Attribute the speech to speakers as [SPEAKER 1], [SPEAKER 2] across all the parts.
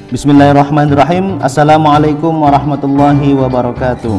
[SPEAKER 1] Bismillahirrahmanirrahim. Assalamualaikum warahmatullahi wabarakatuh.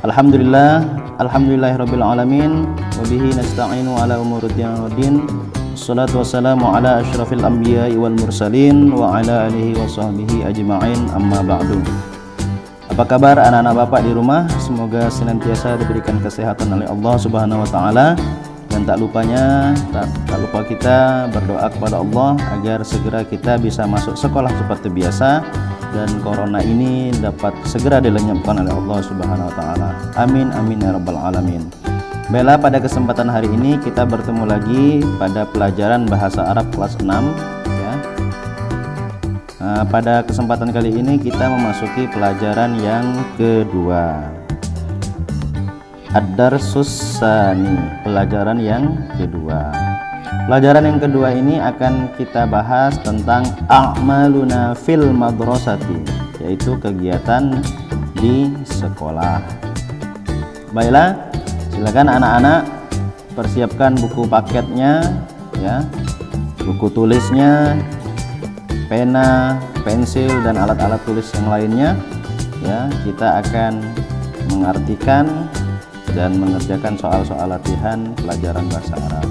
[SPEAKER 1] Alhamdulillahirabbil alamin wa bihi nasta'inu ala umuruddin waddin. Wassalatu wassalamu ala asyrafil anbiya'i wal mursalin wa ala alihi wa sahbihi ajma'in, amma ba'du. Apa kabar anak-anak Bapak di rumah? Semoga senantiasa diberikan kesehatan oleh Allah Subhanahu wa taala. Dan tak lupa kita berdoa kepada Allah agar segera kita bisa masuk sekolah seperti biasa dan corona ini dapat segera dilenyapkan oleh Allah Subhanahu wa taala. Amin amin ya rabbal alamin. Baiklah, pada kesempatan hari ini kita bertemu lagi pada pelajaran bahasa Arab kelas 6 ya. Pada kesempatan kali ini kita memasuki pelajaran yang kedua. Ad-Darsus Tsani, pelajaran yang kedua. Pelajaran yang kedua ini akan kita bahas tentang a'maluna fil madrasati, yaitu kegiatan di sekolah. Baiklah, silakan anak-anak persiapkan buku paketnya ya, buku tulisnya, pena, pensil dan alat-alat tulis yang lainnya ya. Kita akan mengartikan dan mengerjakan soal-soal latihan pelajaran bahasa Arab.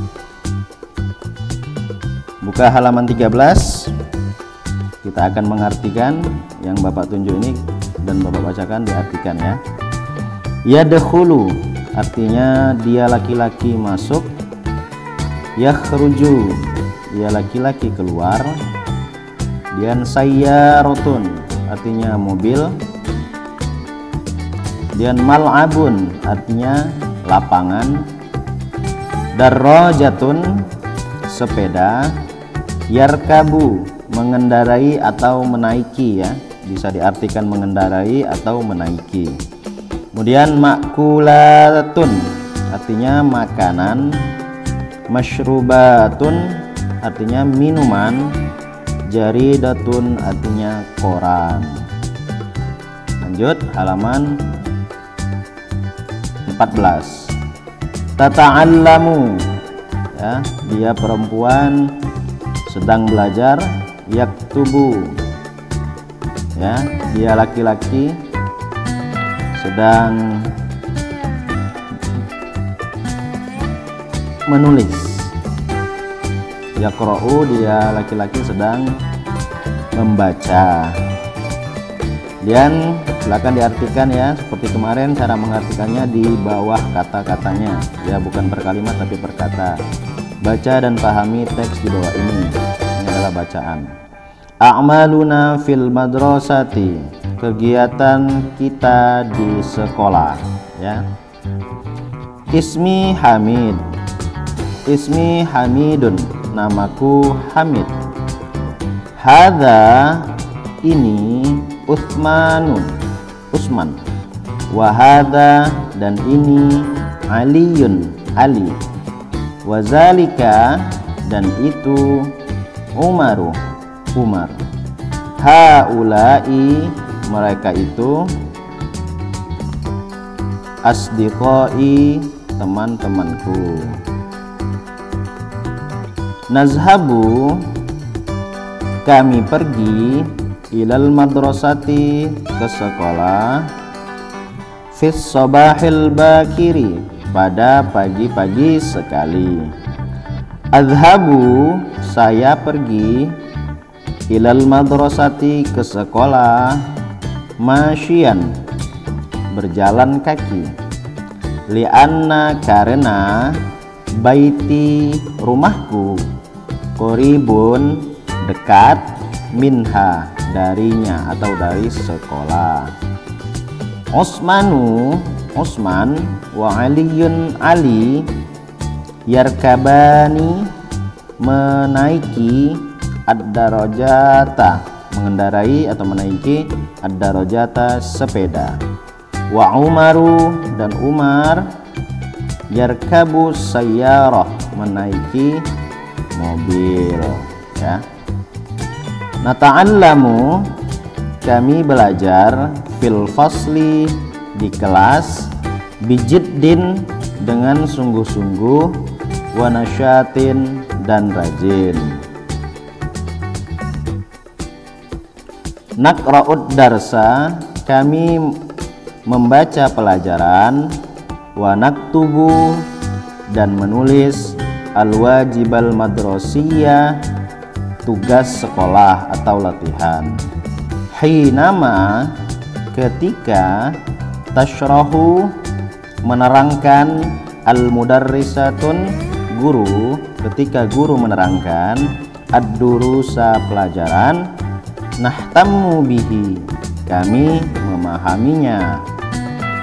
[SPEAKER 1] Buka halaman 13. Kita akan mengartikan yang Bapak tunjuk ini dan Bapak bacakan, diartikan ya. Yadkhulu artinya dia laki-laki masuk. Yakhruju dia laki-laki keluar. Dan sayyaratun artinya mobil. Dan mal'abun artinya lapangan. Darrajatun sepeda. Yarkabu mengendarai atau menaiki ya, bisa diartikan mengendarai atau menaiki. Kemudian makulatun artinya makanan. Masyrubatun artinya minuman. Jaridatun artinya koran. Lanjut halaman 14. Tata'allamu ya, dia perempuan sedang belajar. Yaktubu ya, dia laki-laki sedang menulis. Yaqra'u dia laki-laki sedang membaca. Dan silakan diartikan ya, seperti kemarin cara mengartikannya di bawah kata-katanya ya, bukan per kalimat tapi per kata. Baca dan pahami teks di bawah ini. Ini adalah bacaan. A'maluna fil madrasati, kegiatan kita di sekolah ya. Ismi Hamid. Ismi Hamidun, namaku Hamid. Hadza ini Utsmanun, Utsman. Wahada dan ini Aliyun, Ali. Wazalika dan itu Umaru, Umar. Haulai mereka itu asdiqai teman-temanku. Nazhabu kami pergi. Ilal madrasati ke sekolah. Fis sabahil bakiri pada pagi-pagi sekali. Adhabu saya pergi. Ilal madrasati ke sekolah. Masyian berjalan kaki. Lianna karena baiti rumahku. Qoribun dekat. Minha darinya atau dari sekolah. Utsmanu Utsman wa Aliyun Ali. Yarkabani menaiki. Ad-darajata mengendarai atau menaiki. Ad-darajata sepeda. Wa Umaru dan Umar. Yarkabu sayyarah menaiki mobil ya. Nata'allamu kami belajar. Fil fasli di kelas. Bijiddin dengan sungguh-sungguh. Wa nasyatin dan rajin. Naqra'ud darsa, kami membaca pelajaran, wa naktubu, dan menulis al-wajibal madrasiyah, tugas sekolah atau latihan. Hinama, ketika, tashrahu, menerangkan, al-mudarrisatun, guru, ketika guru menerangkan, ad-durusa, pelajaran, nahtammu bihi, kami memahaminya,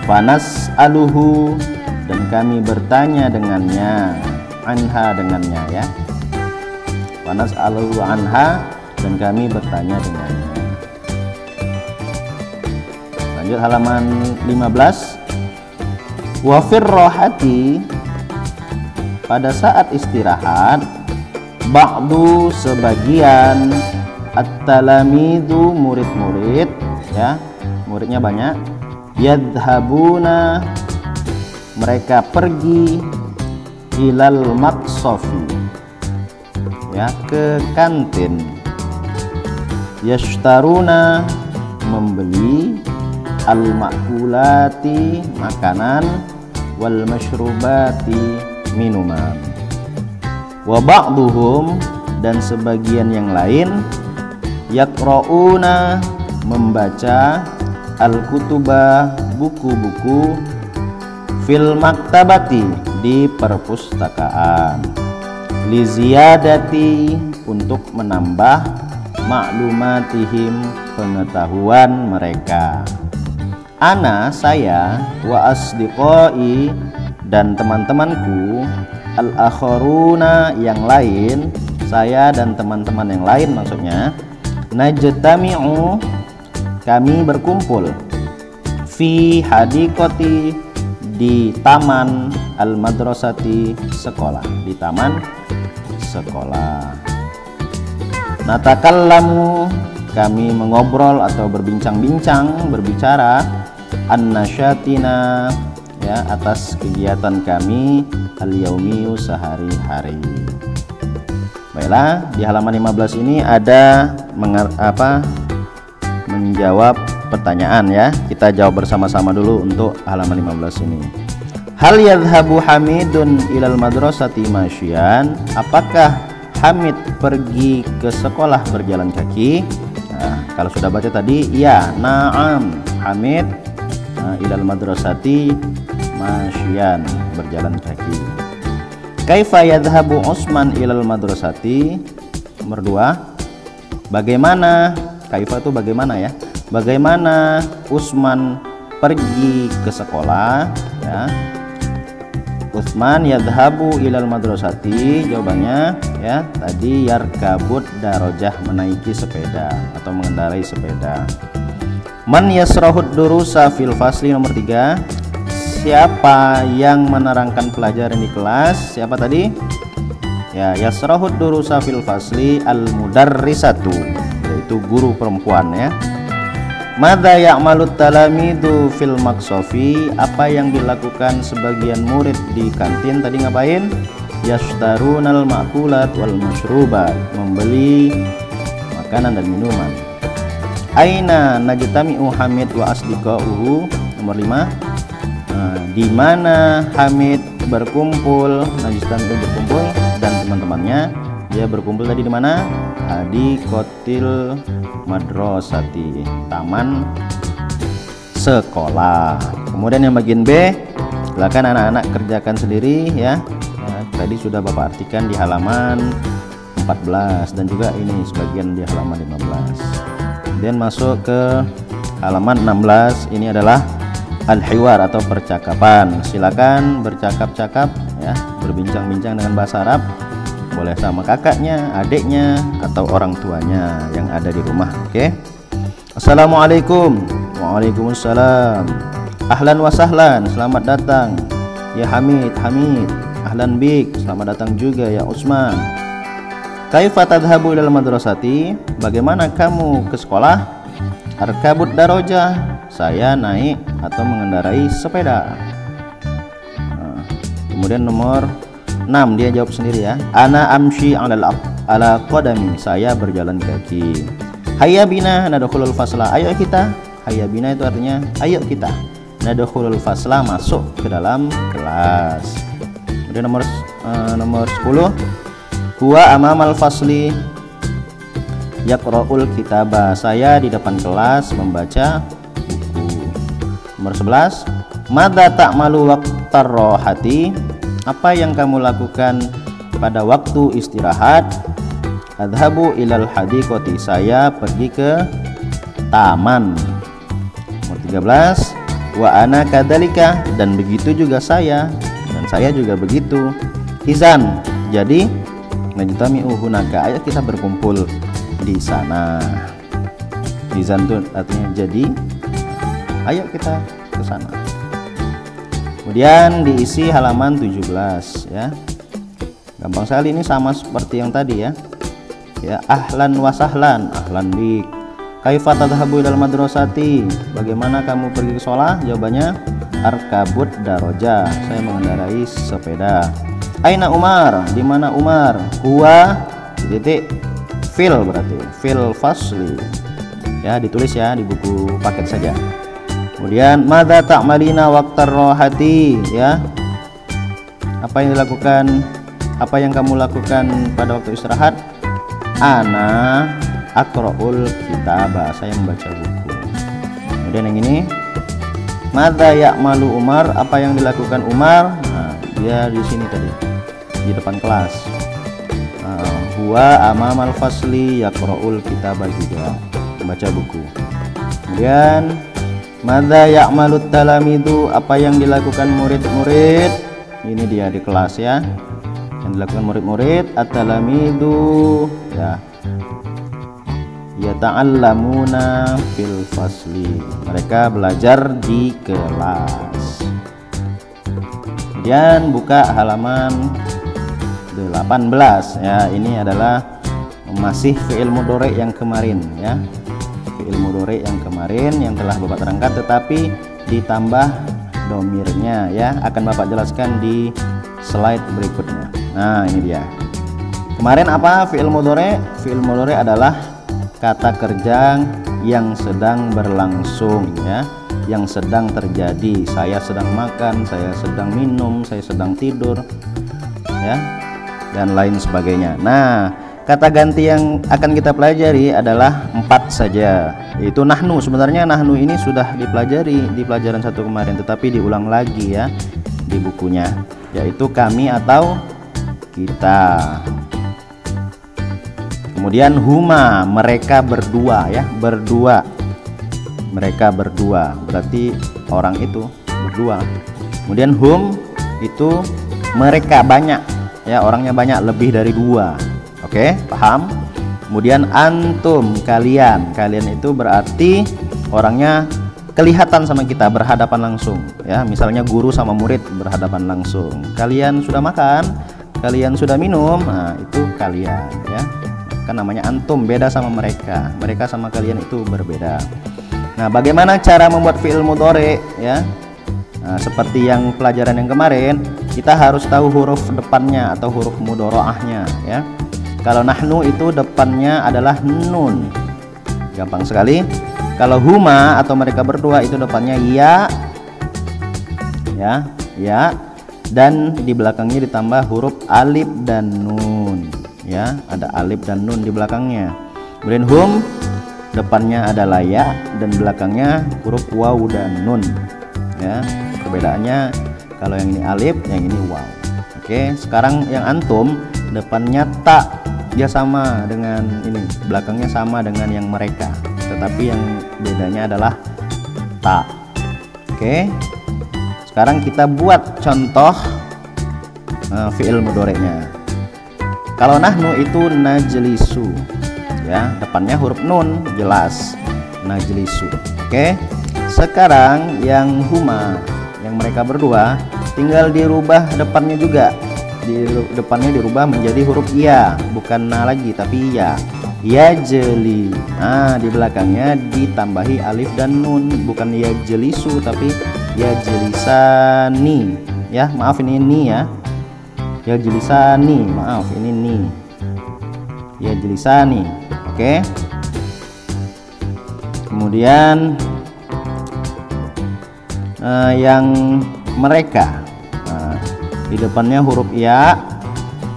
[SPEAKER 1] fanas'aluhu, dan kami bertanya dengannya, anha, dengannya ya, fanas'aluhu anha, dan kami bertanya dengannya. Lanjut halaman 15. Wa firrohati, pada saat istirahat, ba'du, sebagian, at-talamidu, murid-murid ya, muridnya banyak, yadhabuna, mereka pergi, ilal maqsafi, ya, ke kantin, yashtaruna, membeli, al-makulati, makanan, wal masyrubati, minuman. Wa ba'duhum, dan sebagian yang lain, yaqra'una, membaca, al-kutubah, buku-buku, fil maktabati, di perpustakaan, li ziyadati, untuk menambah, ma'lumatihim, pengetahuan mereka. Ana, saya, wa asdiqai, dan teman-temanku, al-akharuna, yang lain, saya dan teman-teman yang lain maksudnya, najtami'u, kami berkumpul, fi hadiqati, di taman, al-madrasati, sekolah, di taman sekolah. Natakallamu, kami mengobrol atau berbincang-bincang, berbicara, an-nasyatina, ya, atas kegiatan kami, al-yaumiyu, sehari-hari. Baiklah, di halaman 15 ini ada menjawab pertanyaan ya. Kita jawab bersama-sama dulu untuk halaman 15 ini. Hal yadhhabu Hamidun ilal madrasati masyian, apakah Hamid pergi ke sekolah berjalan kaki? Nah, kalau sudah baca tadi, ya, na'am, Hamid ilal madrasati masyian, berjalan kaki. Kaifa yadhhabu Utsman ilal madrasati? Nomor 2, bagaimana, kaifa itu bagaimana ya, bagaimana Utsman pergi ke sekolah ya. Utsman yadhhabu ilal madrasati, jawabannya ya tadi, yarkabud darajah, menaiki sepeda atau mengendarai sepeda. Man yasrahud durusa fil fasli, nomor 3, siapa yang menerangkan pelajaran di kelas? Siapa tadi? Ya, yasrahud durusa fil fasli al mudarrisatu, yaitu guru perempuan ya. Madza ya'malut talamidu fil maqsafi, apa yang dilakukan sebagian murid di kantin tadi ngapain? Yashtarunal ma'kulat wal masyrubat, membeli makanan dan minuman. Aina najtami'u Hamid wa asdiqauhu, nomor 5, di mana Hamid berkumpul, najtami'u berkumpul, dan teman-temannya, dia berkumpul tadi di mana? Di kotil madrasati, taman sekolah. Kemudian yang bagian B, silakan anak-anak kerjakan sendiri ya. Tadi sudah Bapak artikan di halaman 14 dan juga ini sebagian di halaman 15. Kemudian masuk ke halaman 16, ini adalah al-hiwar atau percakapan. Silakan bercakap-cakap ya, berbincang-bincang dengan bahasa Arab. Boleh sama kakaknya, adiknya, atau orang tuanya yang ada di rumah. Oke. Assalamualaikum. Waalaikumsalam. Ahlan wa sahlan, selamat datang ya Hamid. Hamid. Ahlan bik, selamat datang juga ya Utsman. Kaifa tadhhabu ilal madrasati, bagaimana kamu ke sekolah? Arkabud darajah, saya naik atau mengendarai sepeda. Kemudian nomor 6, dia jawab sendiri ya. Ana amshi ala qadami, saya berjalan kaki. Hayya bina nadkhulul fasla, ayo kita. Hayya bina itu artinya ayo kita. Nadkhulul fasla, masuk ke dalam kelas. Kemudian nomor 10, huwa amamal fasli yaqra'ul kitaba, saya di depan kelas membaca buku. Nomor 11, madza ta'malu waqtar rohati, apa yang kamu lakukan pada waktu istirahat? Adhabu ilal hadiqati, saya pergi ke taman. Nomor 13, wa ana kadzalika, dan begitu juga saya, dan saya juga begitu. Izan, jadi najtami'u hunaka, ayo kita berkumpul di sana. Izan itu artinya jadi, ayo kita ke sana. Kemudian diisi halaman 17 ya. Gampang sekali, ini sama seperti yang tadi ya. Ya, ahlan wa sahlan, ahlan bik. Kaifa tadhhabu ilal madrasati, bagaimana kamu pergi ke sekolah? Jawabannya arkabut daroja, saya mengendarai sepeda. Aina Umar, di mana Umar? Huwa titik fil, berarti fil fasli. Ya, ditulis ya di buku paket saja. Kemudian madza ta'malina waqtar rohati, ya. Apa yang dilakukan? Apa yang kamu lakukan pada waktu istirahat? Ana aqra'ul kitaba, saya membaca buku. Kemudian yang ini, madza ya'malu Umar, apa yang dilakukan Umar? Nah, dia di sini tadi, di depan kelas. Huwa amamal fasli yaqra'ul kitaba, juga membaca buku. Kemudian madza ya'malut talamidu, apa yang dilakukan murid-murid? Ini dia di kelas ya. Yang dilakukan murid-murid, at-talamidu ya, yata'allamuna fil fasli, mereka belajar di kelas. Kemudian buka halaman 18 ya, ini adalah masih fi'il mudhari yang kemarin ya. Fi'il mudhari yang kemarin yang telah Bapak terangkan, tetapi ditambah domirnya ya, akan Bapak jelaskan di slide berikutnya. Nah, ini dia. Kemarin apa fi'il mudhari? Fi'il mudhari adalah kata kerja yang sedang berlangsung ya, yang sedang terjadi. Saya sedang makan, saya sedang minum, saya sedang tidur ya, dan lain sebagainya. Nah, kata ganti yang akan kita pelajari adalah 4 saja, yaitu nahnu. Sebenarnya nahnu ini sudah dipelajari di pelajaran 1 kemarin, tetapi diulang lagi ya di bukunya, yaitu kami atau kita. Kemudian huma, mereka berdua ya, berdua, mereka berdua, berarti orang itu berdua. Kemudian hum itu mereka banyak ya, orangnya banyak, lebih dari 2. Oke, paham? Kemudian antum, kalian, kalian itu berarti orangnya kelihatan sama kita, berhadapan langsung ya, misalnya guru sama murid berhadapan langsung. Kalian sudah makan, kalian sudah minum, nah itu kalian ya, kan namanya antum, beda sama mereka, mereka sama kalian itu berbeda. Nah, bagaimana cara membuat fi'il mudhari ya? Nah, seperti yang pelajaran yang kemarin, kita harus tahu huruf depannya atau huruf mudharaahnya ya. Kalau nahnu itu depannya adalah nun, gampang sekali. Kalau huma atau mereka berdua itu depannya ya, ya, dan di belakangnya ditambah huruf alif dan nun ya, ada alif dan nun di belakangnya. Kemudian hum depannya adalah ya dan belakangnya huruf waw dan nun ya. Perbedaannya kalau yang ini alif, yang ini waw. Oke, sekarang yang antum depannya ta, dia sama dengan ini, belakangnya sama dengan yang mereka, tetapi yang bedanya adalah ta. Oke, sekarang kita buat contoh fi'il mudhari'nya. Kalau nahnu itu najlisu ya, depannya huruf nun, jelas najlisu. Oke, sekarang yang huma, yang mereka berdua, tinggal dirubah depannya juga, depannya dirubah menjadi huruf ya, bukan na lagi tapi ya, ya jeli. Nah, di belakangnya ditambahi alif dan nun, bukan ya jelisu tapi ya jelisani ya, maaf ini ni ya, ya jelisani, maaf ini ni, ya jelisani. Oke, Kemudian yang mereka, di depannya huruf ya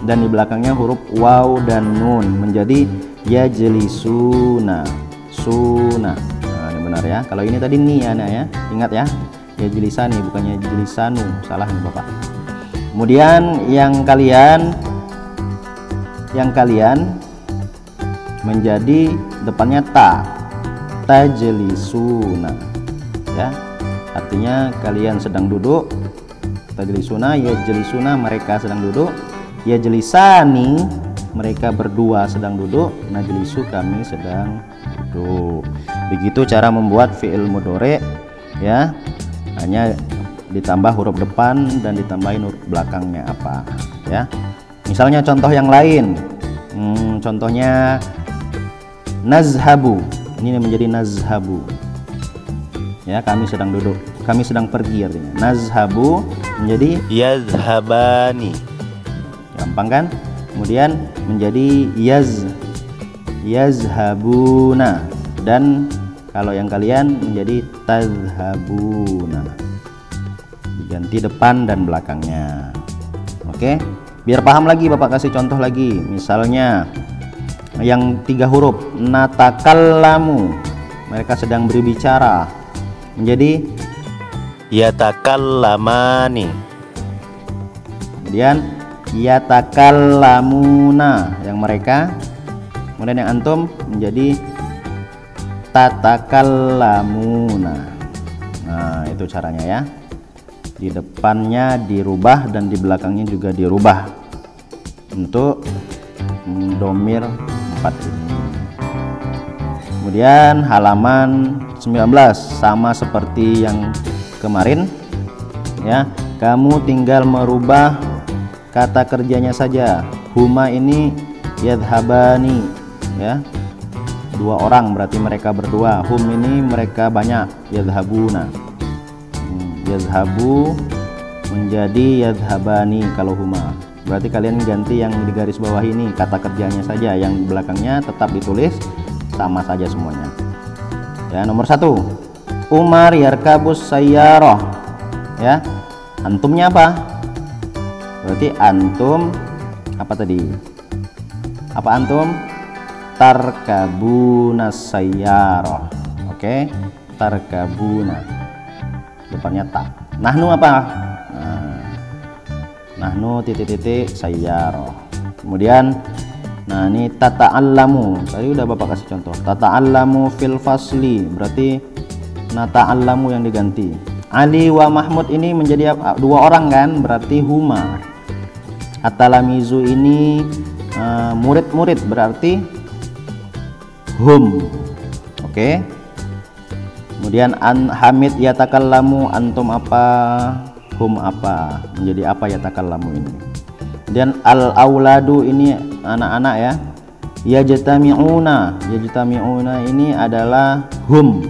[SPEAKER 1] dan di belakangnya huruf waw dan nun menjadi yajlisuna, suna. Nah, ini benar ya. Kalau ini tadi ni ya, ingat ya, yajlisani bukannya yajlisanu, salah nih Bapak. Kemudian yang kalian menjadi depannya ta, tajlisuna ya, artinya kalian sedang duduk. Tajlisuna, yajlisuna mereka sedang duduk, yajlisani mereka berdua sedang duduk, najlisu kami sedang duduk. Begitu cara membuat fi'il mudhari ya, hanya ditambah huruf depan dan ditambahin huruf belakangnya apa ya. Misalnya contoh yang lain, contohnya nazhabu, ini menjadi nazhabu ya, kami sedang duduk, kami sedang pergi artinya. Nazhabu menjadi yazhabani, gampang kan? Kemudian menjadi yazhabuna, dan kalau yang kalian menjadi tazhabuna, diganti depan dan belakangnya. Oke, biar paham lagi Bapak kasih contoh lagi. Misalnya yang 3 huruf, natakallamu mereka sedang berbicara, menjadi yatakallamani. Kemudian yatakallamuna yang mereka, kemudian yang antum menjadi tatakallamuna. Nah, itu caranya ya. Di depannya dirubah dan di belakangnya juga dirubah untuk domir 4 ini. Kemudian halaman 19 sama seperti yang kemarin ya, kamu tinggal merubah kata kerjanya saja. Huma ini yadhabani ya, 2 orang berarti mereka berdua. Hum ini mereka banyak, yadhabuna. Yadhabu menjadi yadhabani kalau huma. Berarti kalian ganti yang di garis bawah ini kata kerjanya saja, yang belakangnya tetap ditulis sama saja semuanya. Ya, nomor 1. Umar yarkabus sayyarah. Ya. Antumnya apa? Berarti antum apa tadi? Apa antum? Tarkabuna sayyarah. Oke, tarkabuna. Depannya ta. Nahnu apa? Nahnu titik-titik sayyarah. Kemudian nah ini tata'allamu. Tadi udah Bapak kasih contoh. Tata'allamu fil fasli. Berarti nata'allamu yang diganti. Ali wa Mahmud ini menjadi 2 orang kan? Berarti huma. At-talamizu ini murid-murid, berarti hum. Oke. Kemudian Hamid yatakallamu, antum apa? Hum apa? Menjadi apa yatakallamu ini? Kemudian al-auladu ini anak-anak ya. Yajtami'una. Yajtami'una ini adalah hum.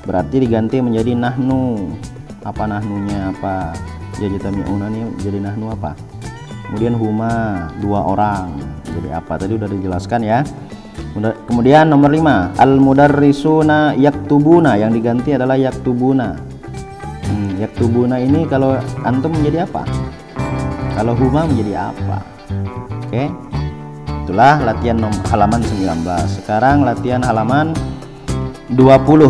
[SPEAKER 1] Berarti diganti menjadi nahnu. Apa nahnunya apa? Yajtami'una ini jadi nahnu apa? Kemudian huma 2 orang. Jadi apa? Tadi udah dijelaskan ya. Kemudian nomor 5, al-mudarrisuna yaktubuna, yang diganti adalah yaktubuna. Yaktubuna ini kalau antum menjadi apa? Kalau huma menjadi apa? Oke. Itulah latihan halaman 19. Sekarang latihan halaman 20.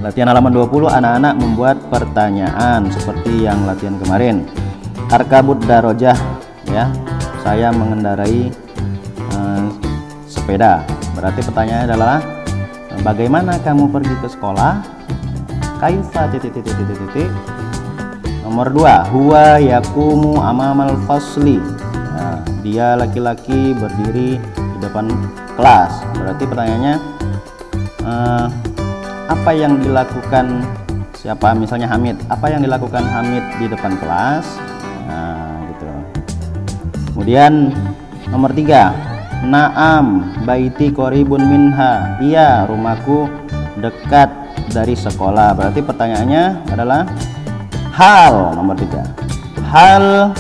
[SPEAKER 1] Latihan halaman 20, anak-anak membuat pertanyaan seperti yang latihan kemarin. Arkabud darojah ya. Saya mengendarai sepeda. Berarti pertanyaannya adalah bagaimana kamu pergi ke sekolah? Kaifa titik. Nomor 2, huwa yakumu amamal fasli. Nah, dia laki-laki berdiri di depan kelas. Berarti pertanyaannya apa yang dilakukan siapa? Misalnya Hamid. Apa yang dilakukan Hamid di depan kelas? Nah, gitu. Kemudian nomor 3, na'am baiti qoribun minha. Iya, rumahku dekat dari sekolah. Berarti pertanyaannya adalah hal. Nomor 3, hal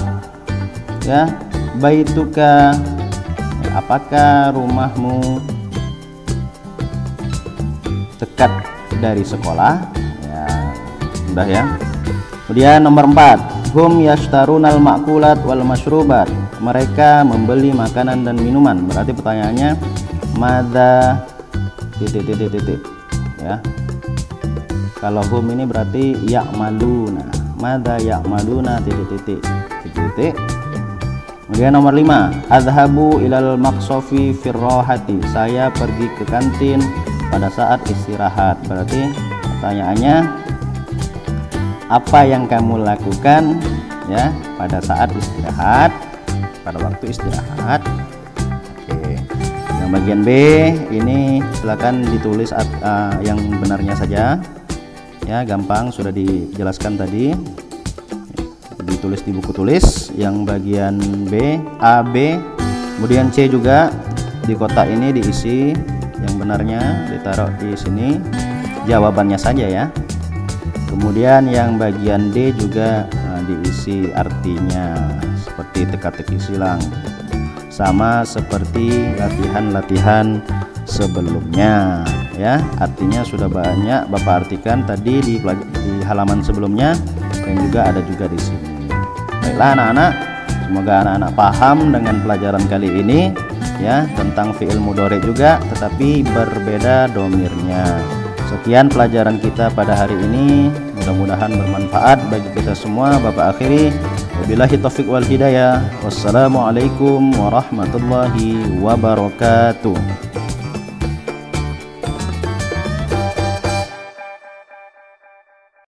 [SPEAKER 1] ya baituka, apakah rumahmu dekat dari sekolah. Ya, mudah ya. Kemudian nomor 4, hum yashtarunal ma'kulat wal masyrubat. Mereka membeli makanan dan minuman. Berarti pertanyaannya madza titik ya. Kalau hum ini berarti ya'maluna. Madza ya'maluna titik. Kemudian nomor 5, adhabu ilal maqsofi firrohati. Saya pergi ke kantin pada saat istirahat. Berarti pertanyaannya, apa yang kamu lakukan ya pada saat istirahat, pada waktu istirahat? Oke. Yang bagian B ini silakan ditulis yang benarnya saja ya, gampang, sudah dijelaskan tadi, ditulis di buku tulis. Yang bagian B, A, B, kemudian C juga di kotak ini diisi yang benarnya, ditaruh di sini jawabannya saja ya. Kemudian yang bagian D juga diisi artinya seperti teka-teki silang, sama seperti latihan-latihan sebelumnya ya. Artinya sudah banyak Bapak artikan tadi di halaman sebelumnya, dan juga ada juga di sini. Baiklah anak-anak, semoga anak-anak paham dengan pelajaran kali ini ya, tentang fi'il mudhari juga tetapi berbeda domirnya. Sekian pelajaran kita pada hari ini, mudah-mudahan bermanfaat bagi kita semua. Bapak akhiri, wabillahi taufiq wal hidayah. Wassalamualaikum warahmatullahi wabarakatuh.